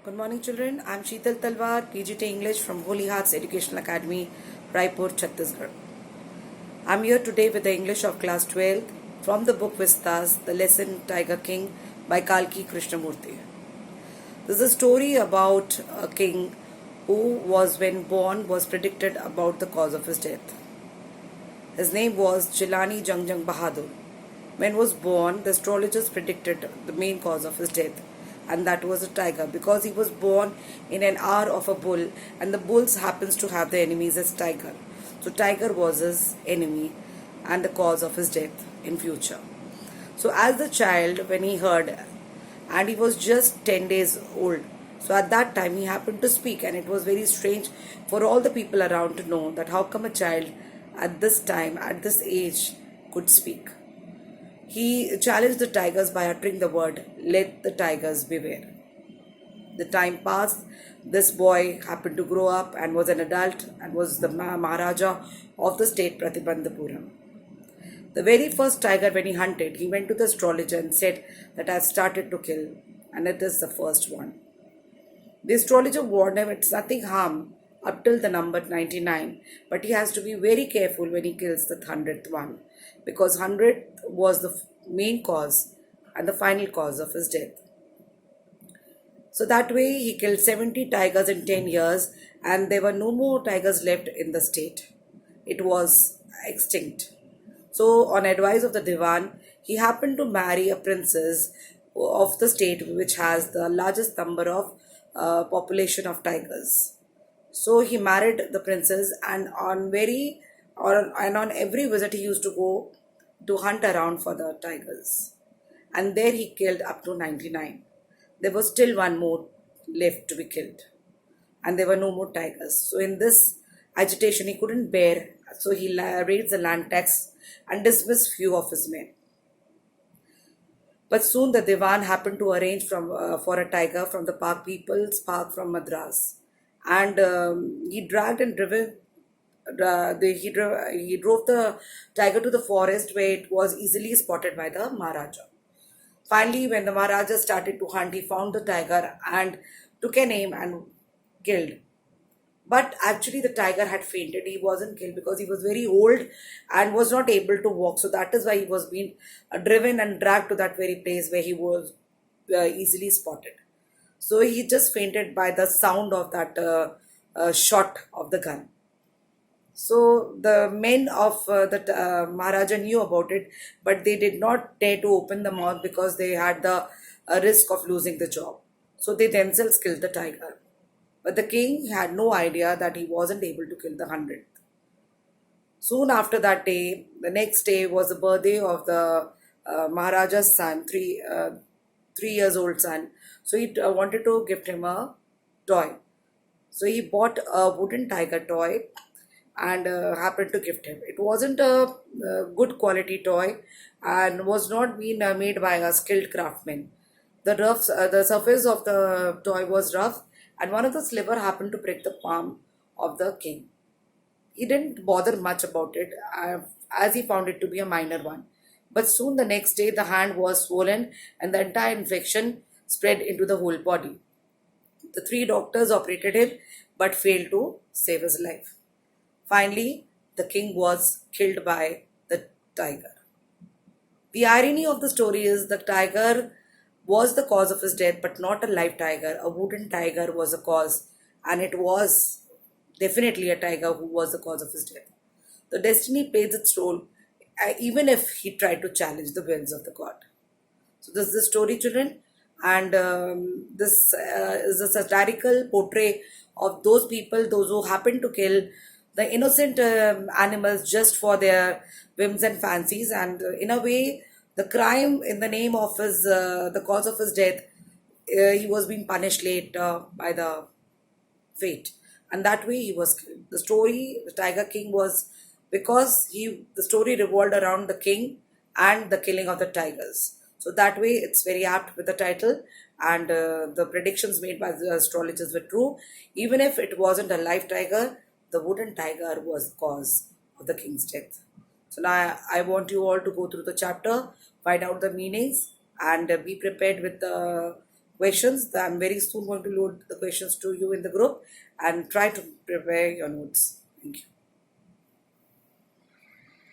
Good morning, children. I'm Sheetal Talwar, PGT English from Holy Hearts Educational Academy, Raipur, Chhattisgarh. I'm here today with the English of class 12 from the book Vistas, the lesson Tiger King by Kalki Krishnamurti. This is a story about a king who was, when born, was predicted about the cause of his death. His name was Jilani Jangjang Bahadur. When he was born, the astrologers predicted the main cause of his death, and that was a tiger, because he was born in an hour of a bull, and the bulls happens to have the enemies as tiger. So tiger was his enemy and the cause of his death in future. So as the child, when he heard, and he was just 10 days old, so at that time he happened to speak, and it was very strange for all the people around to know that how come a child at this time, at this age, could speak. He challenged the tigers by uttering the word, "Let the tigers beware." The time passed. This boy happened to grow up and was an adult and was the Maharaja of the state Pratibandhapuram. The very first tiger, when he hunted, he went to the astrologer and said that I have started to kill, and it is the first one. The astrologer warned him it's nothing harm up till the number 99, but he has to be very careful when he kills the 100th one, because 100th was the main cause and the final cause of his death. So that way he killed 70 tigers in 10 years, and there were no more tigers left in the state. It was extinct. So on advice of the Diwan, he happened to marry a princess of the state which has the largest number of population of tigers. So he married the princess, and on every visit he used to go to hunt around for the tigers. And there he killed up to 99. There was still one more left to be killed, and there were no more tigers. So in this agitation he couldn't bear, so he raised the land tax and dismissed few of his men. But soon the Diwan happened to arrange for a tiger from the Park People's Park from Madras, and he dragged and driven. He drove the tiger to the forest where it was easily spotted by the Maharaja. Finally, when the Maharaja started to hunt, he found the tiger and took an aim and killed. But actually, the tiger had fainted. He wasn't killed because he was very old and was not able to walk. So that is why he was being driven and dragged to that very place where he was easily spotted. So he just fainted by the sound of that shot of the gun. So the men of the Maharaja knew about it, but they did not dare to open the mouth because they had the risk of losing the job. So they themselves killed the tiger. But the king had no idea that he wasn't able to kill the 100th. Soon after that day, the next day was the birthday of the Maharaja's son, 3 years old son. So he wanted to gift him a toy. So he bought a wooden tiger toy and happened to gift him. It wasn't a good quality toy and was not being made by a skilled craftsman. The surface of the toy was rough, and one of the sliver happened to prick the palm of the king. He didn't bother much about it, as he found it to be a minor one. But soon the next day, the hand was swollen and the entire infection spread into the whole body. The 3 doctors operated him but failed to save his life. Finally, the king was killed by the tiger. The irony of the story is the tiger was the cause of his death, but not a live tiger. A wooden tiger was the cause, and it was definitely a tiger who was the cause of his death. The destiny plays its role, even if he tried to challenge the wills of the god. So this is the story, children, and this is a satirical portrait of those people, those who happen to kill the innocent animals just for their whims and fancies, and in a way, the crime in the name of the cause of his death, he was being punished late by the fate, and that way he was killed. The story, the Tiger King, was because the story revolved around the king and the killing of the tigers. So that way, it's very apt with the title, and the predictions made by the astrologers were true. Even if it wasn't a live tiger, the wooden tiger was the cause of the king's death. So now I want you all to go through the chapter, find out the meanings, and be prepared with the questions. I'm very soon going to load the questions to you in the group and try to prepare your notes. Thank you.